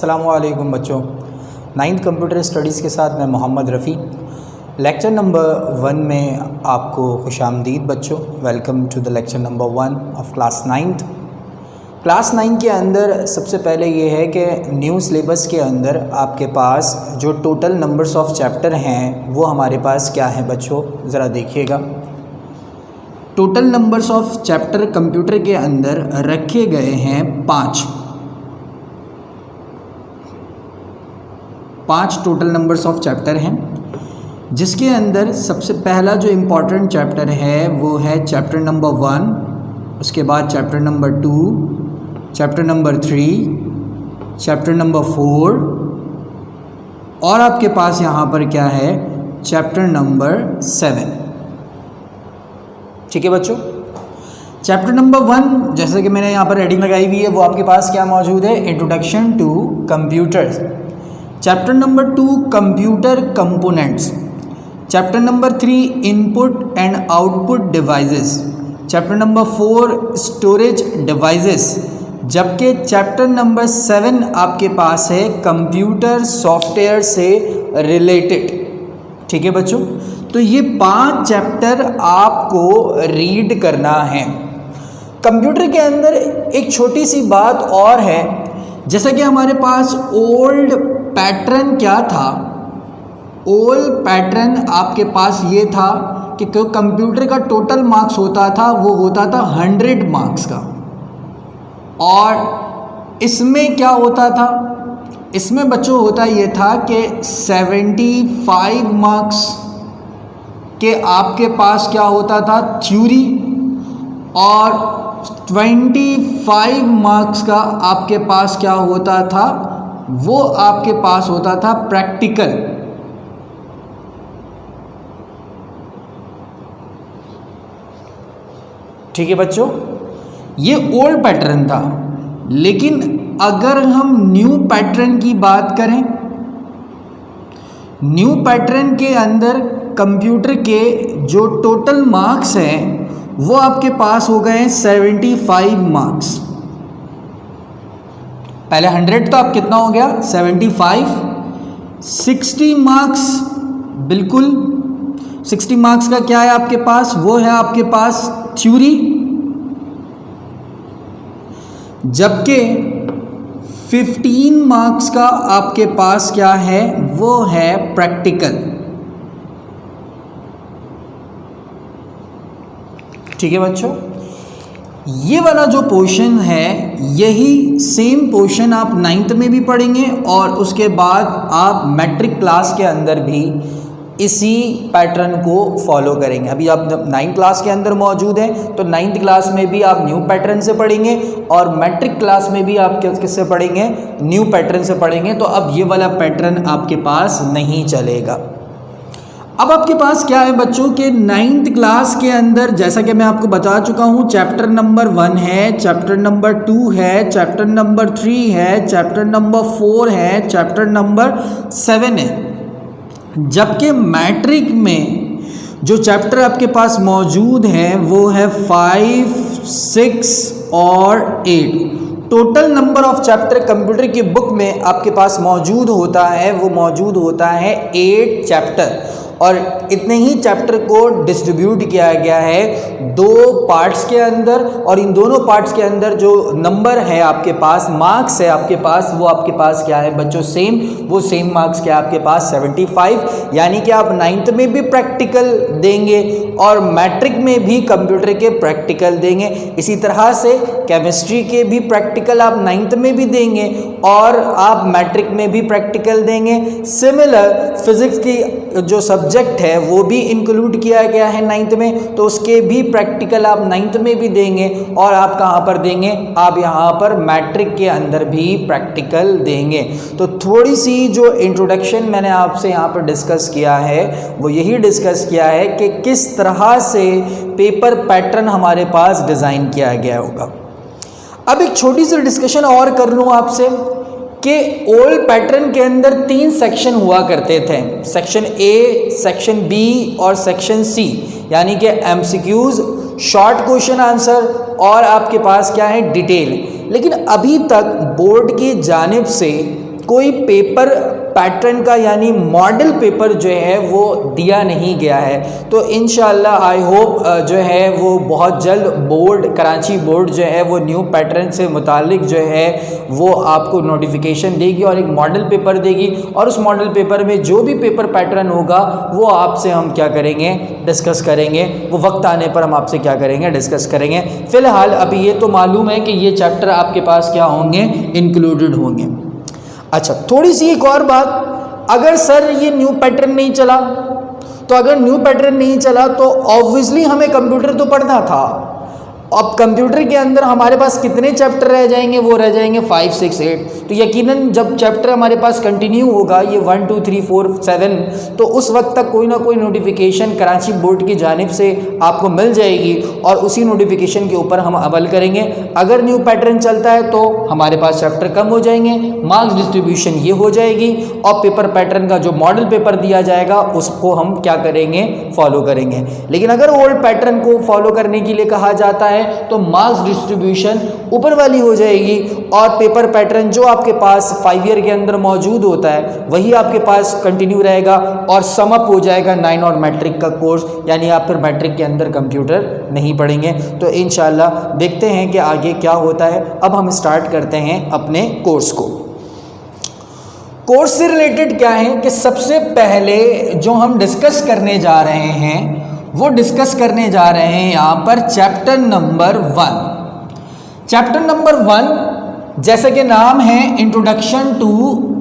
अस्सलामुअलैकुम बच्चों, ninth computer studies के साथ मैं मोहम्मद रफ़ी। लेक्चर नंबर 1 में आपको खुशामदीद बच्चों। Welcome to the lecture number 1 of class 9th। Class 9 के अंदर सबसे पहले ये है कि न्यू सिलेबस के अंदर आपके पास जो टोटल नंबर्स ऑफ चैप्टर हैं वो हमारे पास क्या है बच्चों, ज़रा देखिएगा। Total numbers of chapter computer के अंदर रखे गए हैं 5 टोटल नंबर्स ऑफ चैप्टर हैं, जिसके अंदर सबसे पहला जो इम्पोर्टेंट चैप्टर है वो है चैप्टर नंबर 1, उसके बाद chapter number 2, chapter number 3, chapter number 4 और आपके पास यहाँ पर क्या है, चैप्टर नंबर 7। ठीक है बच्चों। चैप्टर नंबर 1 जैसे कि मैंने यहाँ पर हेडिंग लगाई हुई है वो आपके पास क्या मौजूद है, introduction to computers. Chapter number 2 computer components. Chapter number 3 input and output devices. Chapter number 4 storage devices. जबकि चैप्टर नंबर 7 आपके पास है कंप्यूटर सॉफ्टवेयर से रिलेटेड। ठीक है बच्चों, तो ये 5 चैप्टर आपको रीड करना है। कंप्यूटर के अंदर एक छोटी सी बात और है, जैसा कि हमारे पास ओल्ड पैटर्न क्या था, ओल्ड पैटर्न आपके पास ये था कि कंप्यूटर का टोटल मार्क्स होता था वो होता था 100 मार्क्स का। और इसमें क्या होता था, इसमें बच्चों होता ये था कि 75 मार्क्स के आपके पास क्या होता था, थ्योरी, और 25 मार्क्स का आपके पास क्या होता था, वो आपके पास होता था प्रैक्टिकल। ठीक है बच्चों, ये ओल्ड पैटर्न था। लेकिन अगर हम न्यू पैटर्न की बात करें, न्यू पैटर्न के अंदर कंप्यूटर के जो टोटल मार्क्स हैं वो आपके पास हो गए 75 मार्क्स। पहले 100 तो आप कितना हो गया, 75, 60 मार्क्स, बिल्कुल 60 मार्क्स का क्या है आपके पास, वो है आपके पास थ्योरी। जबकि 15 मार्क्स का आपके पास क्या है, वो है प्रैक्टिकल। ठीक है बच्चों, ये वाला जो पोर्शन है यही सेम पोर्शन आप 9th में भी पढ़ेंगे और उसके बाद आप मैट्रिक क्लास के अंदर भी इसी पैटर्न को फॉलो करेंगे। अभी आप जब 9th क्लास के अंदर मौजूद हैं तो 9th क्लास में भी आप न्यू पैटर्न से पढ़ेंगे और मैट्रिक क्लास में भी आप किससे पढ़ेंगे, न्यू पैटर्न से पढ़ेंगे। तो अब ये वाला पैटर्न आपके पास नहीं चलेगा। अब आपके पास क्या है बच्चों के 9th क्लास के अंदर, जैसा कि मैं आपको बता चुका हूँ, चैप्टर नंबर 1 है, चैप्टर नंबर 2 है, चैप्टर नंबर 3 है, चैप्टर नंबर 4 है, चैप्टर नंबर 7 है। जबकि मैट्रिक में जो चैप्टर आपके पास मौजूद हैं वो है 5, 6 और 8। Total number of chapter computer की बुक में आपके पास मौजूद होता है, वो मौजूद होता है 8 चैप्टर। और इतने ही चैप्टर को डिस्ट्रीब्यूट किया गया है 2 पार्ट्स के अंदर, और इन दोनों पार्ट्स के अंदर जो नंबर है आपके पास, मार्क्स है आपके पास, वो आपके पास क्या है बच्चों, सेम। वो सेम मार्क्स क्या आपके पास 75, यानी कि आप 9th में भी प्रैक्टिकल देंगे और मैट्रिक में भी कंप्यूटर के प्रैक्टिकल देंगे। इसी तरह से केमिस्ट्री के भी प्रैक्टिकल आप 9th में भी देंगे और आप मैट्रिक में भी प्रैक्टिकल देंगे। सिमिलर फिजिक्स की जो सब्जेक्ट है वो भी इंक्लूड किया गया है 9th में, तो उसके भी प्रैक्टिकल आप 9th में भी देंगे। और आप कहाँ पर देंगे, आप यहाँ पर मैट्रिक के अंदर भी प्रैक्टिकल देंगे। तो थोड़ी सी जो इंट्रोडक्शन मैंने आपसे यहाँ पर डिस्कस किया है वो यही डिस्कस किया है कि किस तरह से पेपर पैटर्न हमारे पास डिज़ाइन किया गया होगा। अब एक छोटी सी डिस्कशन और कर लूँ आपसे कि ओल्ड पैटर्न के अंदर 3 सेक्शन हुआ करते थे, सेक्शन ए, सेक्शन बी और सेक्शन सी, यानी कि एमसीक्यूज, शॉर्ट क्वेश्चन आंसर और आपके पास क्या है डिटेल। लेकिन अभी तक बोर्ड की जानिब से कोई पेपर पैटर्न का यानी मॉडल पेपर जो है वो दिया नहीं गया है। तो इंशाल्लाह आई होप जो है वो बहुत जल्द बोर्ड, कराची बोर्ड जो है वो न्यू पैटर्न से मुतालिक जो है वो आपको नोटिफिकेशन देगी और एक मॉडल पेपर देगी, और उस मॉडल पेपर में जो भी पेपर पैटर्न होगा वो आपसे हम क्या करेंगे, डिस्कस करेंगे। वो वक्त आने पर हम आपसे क्या करेंगे, डिस्कस करेंगे। फ़िलहाल अभी ये तो मालूम है कि ये चैप्टर आपके पास क्या होंगे, इंक्लूडेड होंगे। अच्छा, थोड़ी सी एक और बात, अगर सर ये न्यू पैटर्न नहीं चला, तो अगर न्यू पैटर्न नहीं चला तो ऑब्वियसली हमें कंप्यूटर तो पढ़ना था। अब कंप्यूटर के अंदर हमारे पास कितने चैप्टर रह जाएंगे, वो रह जाएंगे 5, 6, 8। तो यकीनन जब चैप्टर हमारे पास कंटिन्यू होगा ये 1, 2, 3, 4, 7, तो उस वक्त तक कोई ना कोई नोटिफिकेशन कराची बोर्ड की जानिब से आपको मिल जाएगी और उसी नोटिफिकेशन के ऊपर हम अमल करेंगे। अगर न्यू पैटर्न चलता है तो हमारे पास चैप्टर कम हो जाएंगे, मार्क्स डिस्ट्रीब्यूशन ये हो जाएगी, और पेपर पैटर्न का जो मॉडल पेपर दिया जाएगा उसको हम क्या करेंगे, फॉलो करेंगे। लेकिन अगर ओल्ड पैटर्न को फॉलो करने के लिए कहा जाता है तो मार्क्स डिस्ट्रीब्यूशन ऊपर वाली हो जाएगी, और पेपर पैटर्न जो आपके पास 5 ईयर के अंदर मौजूद होता है वही आपके पास कंटिन्यू रहेगा, और सम अप हो जाएगा 9 और मैट्रिक का कोर्स, यानी आप फिर मैट्रिक के अंदर कंप्यूटर नहीं पढ़ेंगे। तो इंशाल्लाह देखते हैं कि आगे क्या होता है। अब हम स्टार्ट करते हैं अपने कोर्स को। कोर्स से रिलेटेड क्या है कि सबसे पहले जो हम डिस्कस करने जा रहे हैं वो डिस्कस करने जा रहे हैं यहाँ पर चैप्टर नंबर 1। चैप्टर नंबर 1 जैसे कि नाम है introduction to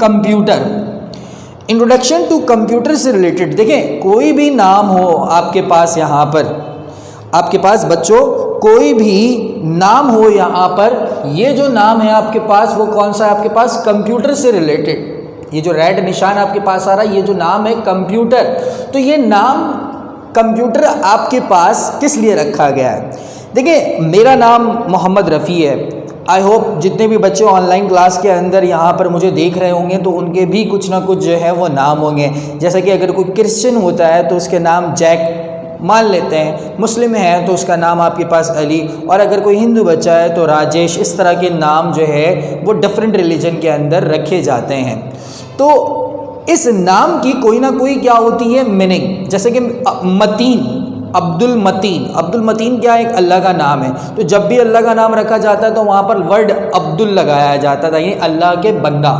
computer. Introduction to computer से रिलेटेड देखिए, कोई भी नाम हो आपके पास, यहाँ पर आपके पास बच्चों कोई भी नाम हो यहाँ पर, ये जो नाम है आपके पास वो कौन सा है आपके पास, कंप्यूटर से रिलेटेड। ये जो रेड निशान आपके पास आ रहा है ये जो नाम है कंप्यूटर, तो ये नाम कंप्यूटर आपके पास किस लिए रखा गया है। देखिए, मेरा नाम मोहम्मद रफ़ी है। आई होप जितने भी बच्चे ऑनलाइन क्लास के अंदर यहाँ पर मुझे देख रहे होंगे तो उनके भी कुछ ना कुछ जो है वो नाम होंगे। जैसे कि अगर कोई क्रिश्चियन होता है तो उसके नाम जैक मान लेते हैं, मुस्लिम है तो उसका नाम आपके पास अली, और अगर कोई हिंदू बच्चा है तो राजेश। इस तरह के नाम जो है वो डिफरेंट रिलीजन के अंदर रखे जाते हैं। तो इस नाम की कोई ना कोई क्या होती है मीनिंग, जैसे कि मतीन, अब्दुल मतीन। अब्दुल मतीन क्या है, एक अल्लाह का नाम है। तो जब भी अल्लाह का नाम रखा जाता है तो वहाँ पर वर्ड अब्दुल लगाया जाता था, यानी अल्लाह के बंदा,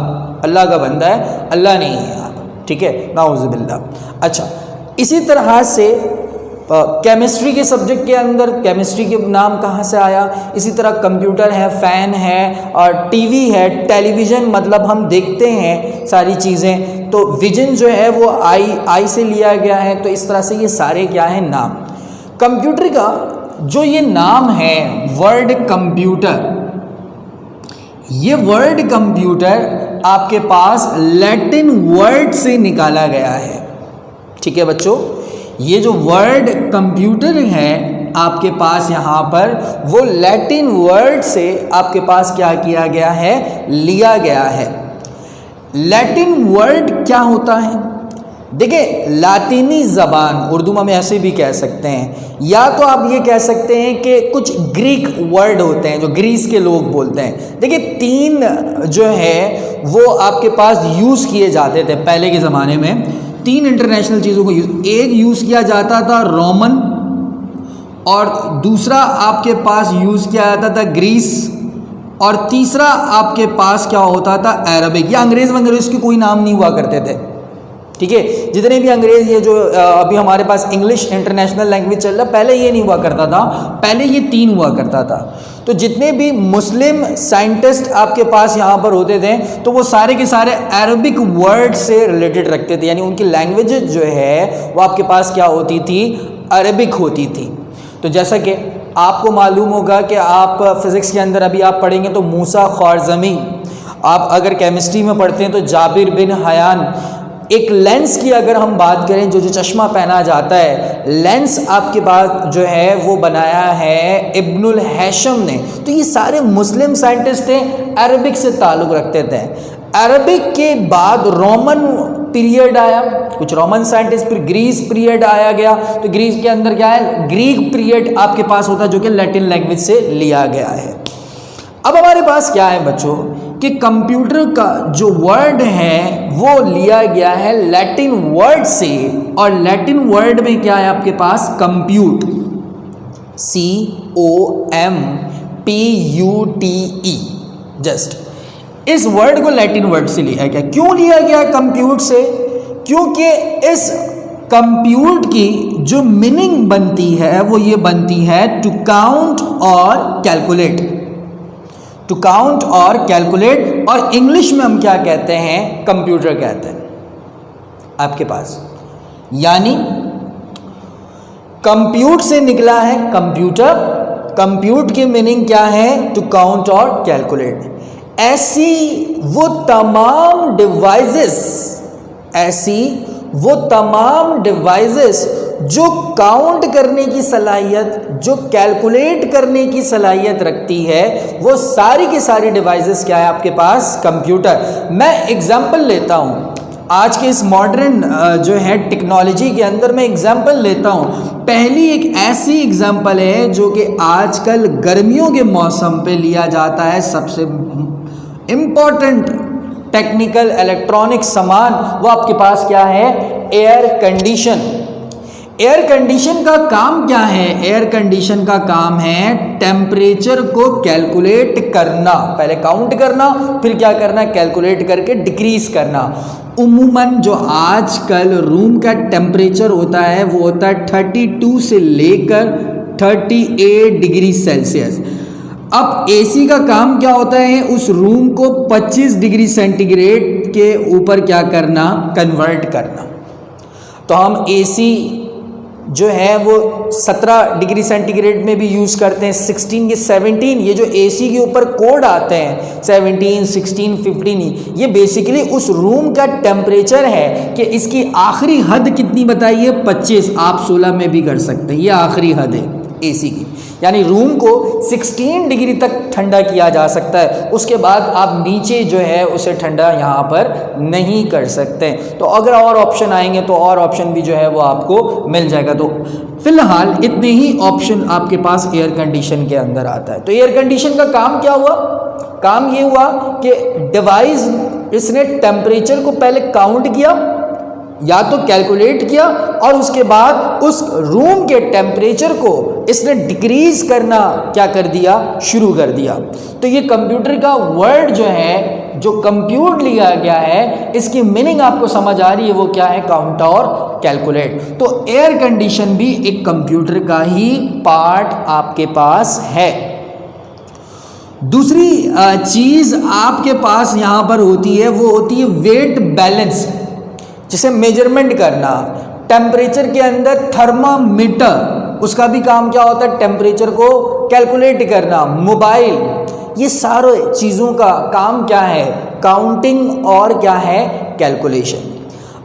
अल्लाह का बंदा है, अल्लाह नहीं है यहाँ पर, ठीक है, नाउज़ुबिल्लाह। अच्छा, इसी तरह से केमिस्ट्री के सब्जेक्ट के अंदर केमिस्ट्री के नाम कहाँ से आया, इसी तरह कंप्यूटर है, फ़ैन है, और टीवी है, टेलीविज़न मतलब हम देखते हैं सारी चीज़ें, तो विजन जो है वो आई से लिया गया है। तो इस तरह से ये सारे क्या हैं नाम। कंप्यूटर का जो ये नाम है वर्ड कंप्यूटर, ये वर्ड कंप्यूटर आपके पास लैटिन वर्ड से निकाला गया है, ठीक है बच्चों। ये जो वर्ड कंप्यूटर है आपके पास यहाँ पर वो लैटिन वर्ड से आपके पास क्या किया गया है, लिया गया है। लैटिन वर्ड क्या होता है, देखिए लातीनी ज़बान, उर्दू में हम ऐसे भी कह सकते हैं, या तो आप ये कह सकते हैं कि कुछ ग्रीक वर्ड होते हैं जो ग्रीस के लोग बोलते हैं। देखिए 3 जो है वो आपके पास यूज़ किए जाते थे पहले के ज़माने में। 3 इंटरनेशनल चीज़ों को एक यूज़ किया जाता था रोमन, और दूसरा आपके पास यूज़ किया जाता था ग्रीस, और तीसरा आपके पास क्या होता था अरबिक। या अंग्रेज़ के कोई नाम नहीं हुआ करते थे, ठीक है। जितने भी अंग्रेज़ ये जो अभी हमारे पास इंग्लिश इंटरनेशनल लैंग्वेज चल रहा, पहले ये नहीं हुआ करता था, पहले ये 3 हुआ करता था। तो जितने भी मुस्लिम साइंटिस्ट आपके पास यहाँ पर होते थे तो वो सारे के सारे अरबिक वर्ड से रिलेटेड रखते थे, यानी उनकी लैंग्वेज जो है वो आपके पास क्या होती थी, अरबिक होती थी। तो जैसा कि आपको मालूम होगा कि आप फिज़िक्स के अंदर अभी आप पढ़ेंगे तो मूसा ख्वारज़मी, आप अगर केमिस्ट्री में पढ़ते हैं तो जाबिर बिन हयान। एक लेंस की अगर हम बात करें, जो चश्मा पहना जाता है, लेंस आपके पास जो है वो बनाया है इब्नुल हैशम ने। तो ये सारे मुस्लिम साइंटिस्ट थे, अरबिक से ताल्लुक़ रखते थे। अरबिक के बाद रोमन पीरियड आया, कुछ रोमन साइंटिस्ट, फिर ग्रीस पीरियड आया गया। तो ग्रीस के अंदर क्या है, ग्रीक पीरियड आपके पास होता है जो कि लैटिन लैंग्वेज से लिया गया है। अब हमारे पास क्या है बच्चों, कि कंप्यूटर का जो वर्ड है वो लिया गया है लैटिन वर्ड से, और लैटिन वर्ड में क्या है आपके पास, कंप्यूट, COMPUTE, जस्ट इस वर्ड को लैटिन वर्ड से लिया गया। क्यों लिया गया कंप्यूट से? क्योंकि इस कंप्यूट की जो मीनिंग बनती है वो ये बनती है टू काउंट और कैलकुलेट, टू काउंट और कैलकुलेट, और इंग्लिश में हम क्या कहते हैं, कंप्यूटर कहते हैं आपके पास। यानी कंप्यूट से निकला है कंप्यूटर, कंप्यूट की मीनिंग क्या है, टू काउंट और कैलकुलेट। ऐसी वो तमाम डिवाइसेस जो काउंट करने की सलाहियत, जो कैलकुलेट करने की सलाहियत रखती है, वो सारी की सारी डिवाइसेस क्या है आपके पास, कंप्यूटर। मैं एग्जांपल लेता हूँ आज के इस मॉडर्न जो है टेक्नोलॉजी के अंदर, मैं एग्जांपल लेता हूँ। पहली एक ऐसी एग्जांपल है जो कि आजकल गर्मियों के मौसम पे लिया जाता है, सबसे इम्पॉर्टेंट टेक्निकल इलेक्ट्रॉनिक सामान, वो आपके पास क्या है, एयर कंडीशन। एयर कंडीशन का काम क्या है, एयर कंडीशन का काम है टेम्परेचर को कैलकुलेट करना, पहले काउंट करना, फिर क्या करना, कैलकुलेट करके डिक्रीज करना। उम्मूमन जो आजकल रूम का टेम्परेचर होता है वो होता है 32 से लेकर 38 डिग्री सेल्सियस। अब एसी का काम क्या होता है, उस रूम को 25 डिग्री सेंटीग्रेड के ऊपर क्या करना, कन्वर्ट करना। तो हम एसी जो है वो 17 डिग्री सेंटीग्रेड में भी यूज़ करते हैं, 16 के 17, ये जो एसी के ऊपर कोड आते हैं 17, 16, 15, ये बेसिकली उस रूम का टेम्परेचर है कि इसकी आखिरी हद कितनी बताइए, 25। आप 16 में भी कर सकते हैं, ये आखिरी हद है एसी की। यानी रूम को 16 डिग्री तक ठंडा किया जा सकता है, उसके बाद आप नीचे जो है उसे ठंडा यहाँ पर नहीं कर सकते। तो अगर और ऑप्शन आएंगे तो और ऑप्शन भी जो है वो आपको मिल जाएगा। तो फिलहाल इतने ही ऑप्शन आपके पास एयर कंडीशन के अंदर आता है। तो एयर कंडीशन का काम क्या हुआ, काम ये हुआ कि डिवाइस इसने टेम्परेचर को पहले काउंट किया या तो कैलकुलेट किया, और उसके बाद उस रूम के टेम्परेचर को इसने डिक्रीज करना क्या कर दिया, शुरू कर दिया। तो ये कंप्यूटर का वर्ड जो है, जो कंप्यूट लिया गया है, इसकी मीनिंग आपको समझ आ रही है, वो क्या है, काउंट और कैलकुलेट। तो एयर कंडीशन भी एक कंप्यूटर का ही पार्ट आपके पास है। दूसरी चीज़ आपके पास यहाँ पर होती है, वो होती है वेट बैलेंस, जिसे मेजरमेंट करना। टेम्परेचर के अंदर थर्मामीटर, उसका भी काम क्या होता है, टेम्परेचर को कैलकुलेट करना। मोबाइल, ये सारे चीज़ों का काम क्या है, काउंटिंग और क्या है, कैलकुलेशन।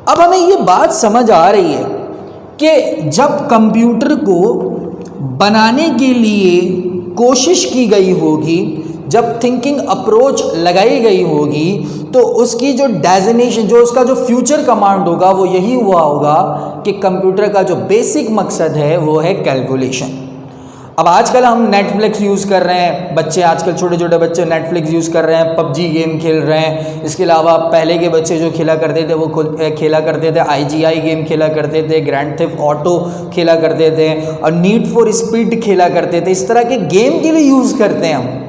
अब हमें ये बात समझ आ रही है कि जब कंप्यूटर को बनाने के लिए कोशिश की गई होगी, जब थिंकिंग अप्रोच लगाई गई होगी, तो उसकी जो डेजिग्नेशन, जो उसका जो फ्यूचर कमांड होगा, वो यही हुआ होगा कि कंप्यूटर का जो बेसिक मकसद है वो है कैलकुलेशन। अब आजकल हम नेटफ्लिक्स यूज़ कर रहे हैं, बच्चे आजकल छोटे छोटे बच्चे नेटफ्लिक्स यूज़ कर रहे हैं, पबजी गेम खेल रहे हैं। इसके अलावा पहले के बच्चे जो खेला करते थे वो खेला करते थे IGI गेम खेला करते थे, ग्रैंड थेफ्ट ऑटो खेला करते थे, और नीड फॉर स्पीड खेला करते थे। इस तरह के गेम के लिए यूज़ करते हैं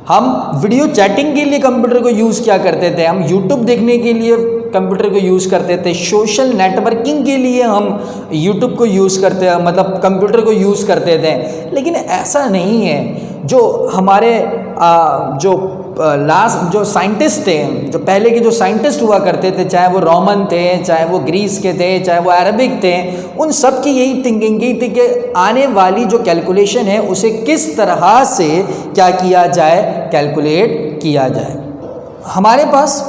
हम वीडियो चैटिंग के लिए कंप्यूटर को यूज़ क्या करते थे, हम यूट्यूब देखने के लिए कंप्यूटर को यूज़ करते थे, सोशल नेटवर्किंग के लिए हम यूट्यूब को यूज़ करते हैं, मतलब कंप्यूटर को यूज़ करते थे। लेकिन ऐसा नहीं है। जो हमारे जो साइंटिस्ट थे, जो पहले के जो साइंटिस्ट हुआ करते थे, चाहे वो रोमन थे, चाहे वो ग्रीस के थे, चाहे वो अरबिक थे, उन सब की यही थिंकिंग की थी कि आने वाली जो कैलकुलेशन है उसे किस तरह से क्या किया जाए, कैलकुलेट किया जाए। हमारे पास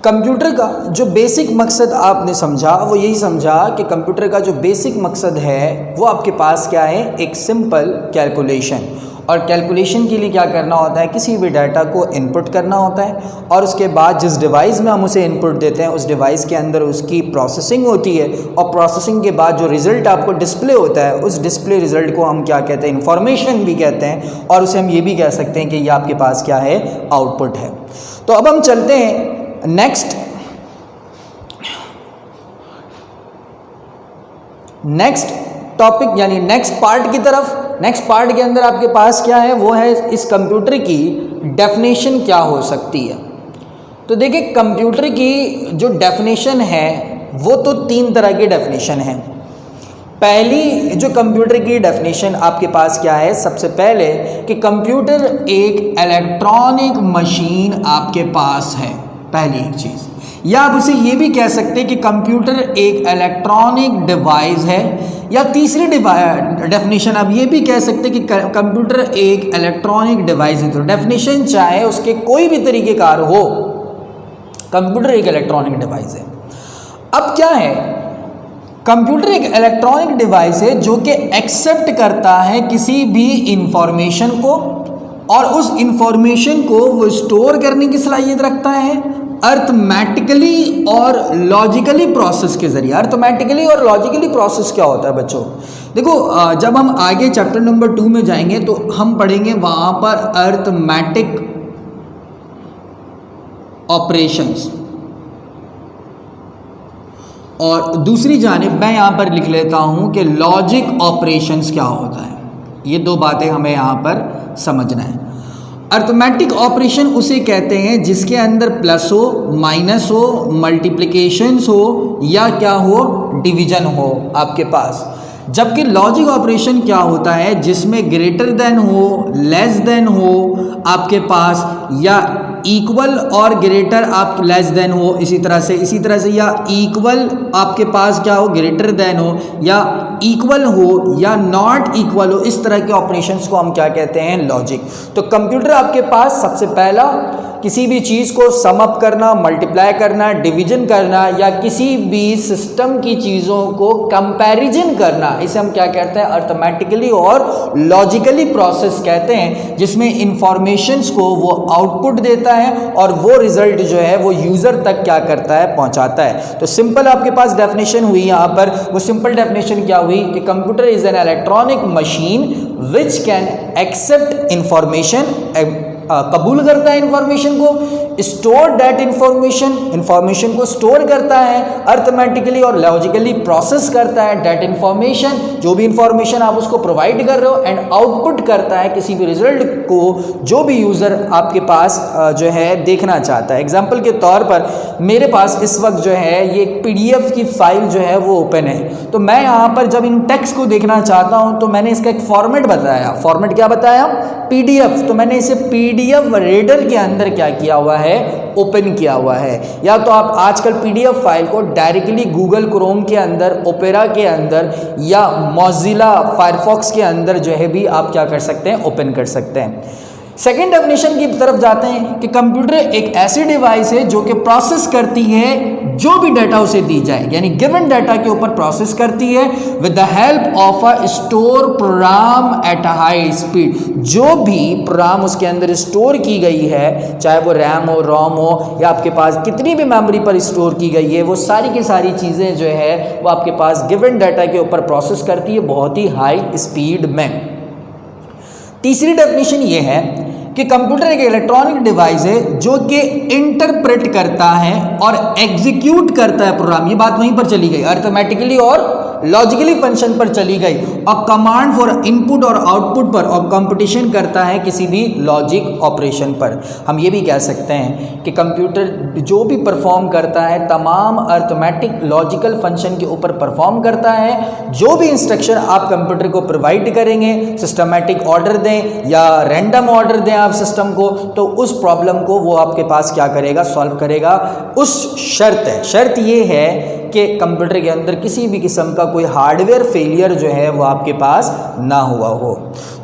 कंप्यूटर का जो बेसिक मकसद आपने समझा, वो यही समझा कि कंप्यूटर का जो बेसिक मकसद है वो आपके पास क्या है, एक सिंपल कैलकुलेशन। और कैलकुलेशन के लिए क्या करना होता है, किसी भी डाटा को इनपुट करना होता है और उसके बाद जिस डिवाइस में हम उसे इनपुट देते हैं उस डिवाइस के अंदर उसकी प्रोसेसिंग होती है और प्रोसेसिंग के बाद जो रिज़ल्ट आपको डिस्प्ले होता है उस डिस्प्ले रिज़ल्ट को हम क्या कहते हैं, इंफॉर्मेशन भी कहते हैं और उसे हम ये भी कह सकते हैं कि ये आपके पास क्या है, आउटपुट है। तो अब हम चलते हैं नेक्स्ट टॉपिक यानी नेक्स्ट पार्ट की तरफ। नेक्स्ट पार्ट के अंदर आपके पास क्या है, वो है इस कंप्यूटर की डेफिनेशन क्या हो सकती है। तो देखिए कंप्यूटर की जो डेफिनेशन है वो तो 3 तरह की डेफिनेशन है। पहली जो कंप्यूटर की डेफिनेशन आपके पास क्या है, सबसे पहले कि कंप्यूटर एक इलेक्ट्रॉनिक मशीन आपके पास है, पहली एक चीज़। या आप उसे ये भी कह सकते हैं कि कंप्यूटर एक इलेक्ट्रॉनिक डिवाइस है, या तीसरी डेफिनेशन आप ये भी कह सकते हैं कि कंप्यूटर एक इलेक्ट्रॉनिक डिवाइस है। तो डेफिनेशन चाहे उसके कोई भी तरीक़ेकार हो, कंप्यूटर एक इलेक्ट्रॉनिक डिवाइस है। अब क्या है, कंप्यूटर एक इलेक्ट्रॉनिक डिवाइस है जो कि एक्सेप्ट करता है किसी भी इंफॉर्मेशन को और उस इंफॉर्मेशन को वो स्टोर करने की सलाहियत रखता है अर्थमेटिकली और लॉजिकली प्रोसेस के ज़रिए। अर्थमेटिकली और लॉजिकली प्रोसेस क्या होता है बच्चों, देखो जब हम आगे चैप्टर नंबर 2 में जाएंगे तो हम पढ़ेंगे वहाँ पर अर्थमेटिक ऑपरेशंस, और दूसरी जानिब मैं यहाँ पर लिख लेता हूँ कि लॉजिक ऑपरेशंस क्या होता है। ये 2 बातें हमें यहाँ पर समझना है। अर्थमेटिक ऑपरेशन उसे कहते हैं जिसके अंदर प्लस हो, माइनस हो, मल्टीप्लिकेशंस हो या क्या हो, डिवीजन हो आपके पास। जबकि लॉजिक ऑपरेशन क्या होता है, जिसमें ग्रेटर देन हो, लेस देन हो आपके पास, या इक्वल और ग्रेटर आप लेस देन हो, इसी तरह से या इक्वल आपके पास क्या हो, ग्रेटर देन हो, या इक्वल हो या नॉट इक्वल हो। इस तरह के ऑपरेशंस को हम क्या कहते हैं, लॉजिक। तो कंप्यूटर आपके पास सबसे पहला किसी भी चीज़ को सम अप करना, मल्टीप्लाई करना, डिवीजन करना या किसी भी सिस्टम की चीज़ों को कंपैरिजन करना, इसे हम क्या कहते हैं, अर्थमेटिकली और लॉजिकली प्रोसेस कहते हैं, जिसमें इंफॉर्मेशंस को वो आउटपुट देता है और वो रिजल्ट जो है वो यूज़र तक क्या करता है, पहुंचाता है। तो सिंपल आपके पास डेफिनेशन हुई यहाँ पर। वो सिंपल डेफिनेशन क्या हुई कि computer is an electronic machine which can accept information, कबूल करता है इंफॉर्मेशन को, स्टोर दैट इंफॉर्मेशन को स्टोर करता है, अर्थमेटिकली और लॉजिकली प्रोसेस करता है दैट इंफॉर्मेशन, जो भी इंफॉर्मेशन आप उसको प्रोवाइड कर रहे हो, एंड आउटपुट करता है किसी भी रिजल्ट को जो भी यूज़र आपके पास जो है देखना चाहता है। एग्जाम्पल के तौर पर मेरे पास इस वक्त जो है ये एक PDF की फाइल जो है वो ओपन है। तो मैं यहाँ पर जब इन टेक्स्ट को देखना चाहता हूँ तो मैंने इसका एक फॉर्मेट बताया। फॉर्मेट क्या बताया, PDF। तो मैंने इसे PDF रीडर के अंदर क्या किया हुआ है, ओपन किया हुआ है। या तो आप आजकल PDF फाइल को डायरेक्टली गूगल क्रोम के अंदर, ओपेरा के अंदर या मोजिला फायरफॉक्स के अंदर जो है भी आप क्या कर सकते हैं, ओपन कर सकते हैं। सेकेंड डेफिनेशन की तरफ जाते हैं कि कंप्यूटर एक ऐसी डिवाइस है जो कि प्रोसेस करती है जो भी डाटा उसे दी जाए, यानी गिवन डाटा के ऊपर प्रोसेस करती है with the help of a store programme at a high speed. जो भी प्रोग्राम उसके अंदर स्टोर की गई है, चाहे वो रैम हो, रोम हो या आपके पास कितनी भी मेमोरी पर स्टोर की गई है, वो सारी की सारी चीज़ें जो है वो आपके पास गिवन डाटा के ऊपर प्रोसेस करती है बहुत ही हाई स्पीड में। तीसरी डेफिनेशन ये है कि कंप्यूटर एक इलेक्ट्रॉनिक डिवाइस है जो कि इंटरप्रेट करता है और एग्जीक्यूट करता है प्रोग्राम। ये बात वहीं पर चली गई, अर्थमेटिकली और लॉजिकली फंक्शन पर चली गई, और कमांड फॉर इनपुट और आउटपुट पर, और कंपटीशन करता है किसी भी लॉजिक ऑपरेशन पर। हम ये भी कह सकते हैं कि कंप्यूटर जो भी परफॉर्म करता है तमाम अर्थमेटिक लॉजिकल फंक्शन के ऊपर परफॉर्म करता है। जो भी इंस्ट्रक्शन आप कंप्यूटर को प्रोवाइड करेंगे, सिस्टमेटिक ऑर्डर दें या रैंडम ऑर्डर दें आप सिस्टम को, तो उस प्रॉब्लम को वो आपके पास क्या करेगा, सॉल्व करेगा। उस शर्त ये है कि कंप्यूटर के अंदर किसी भी किस्म का कोई हार्डवेयर फेलियर जो है वो आपके पास ना हुआ हो।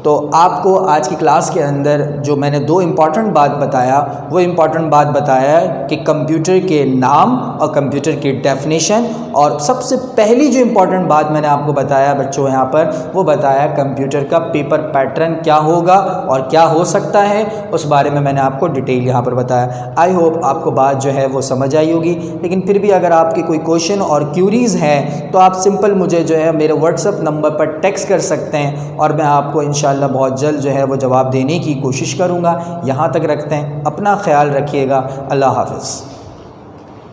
तो आपको आज की क्लास के अंदर जो मैंने दो इम्पॉर्टेंट बात बताया, वो इम्पॉर्टेंट बात बताया कि कंप्यूटर के नाम और कंप्यूटर की डेफिनेशन, और सबसे पहली जो इम्पॉर्टेंट बात मैंने आपको बताया बच्चों यहाँ पर, वो बताया कंप्यूटर का पेपर पैटर्न क्या होगा और क्या हो सकता है, उस बारे में मैंने आपको डिटेल यहाँ पर बताया। आई होप आपको बात जो है वो समझ आई होगी। लेकिन फिर भी अगर आपके कोई क्वेश्चन और क्यूरीज़ हैं तो आप सिंपल मुझे जो है मेरे व्हाट्सएप नंबर पर टेक्स्ट कर सकते हैं और मैं आपको इंशाल्लाह बहुत जल्द जो है वो जवाब देने की कोशिश करूँगा। यहाँ तक रखते हैं, अपना ख्याल रखिएगा। अल्लाह हाफ़िज़।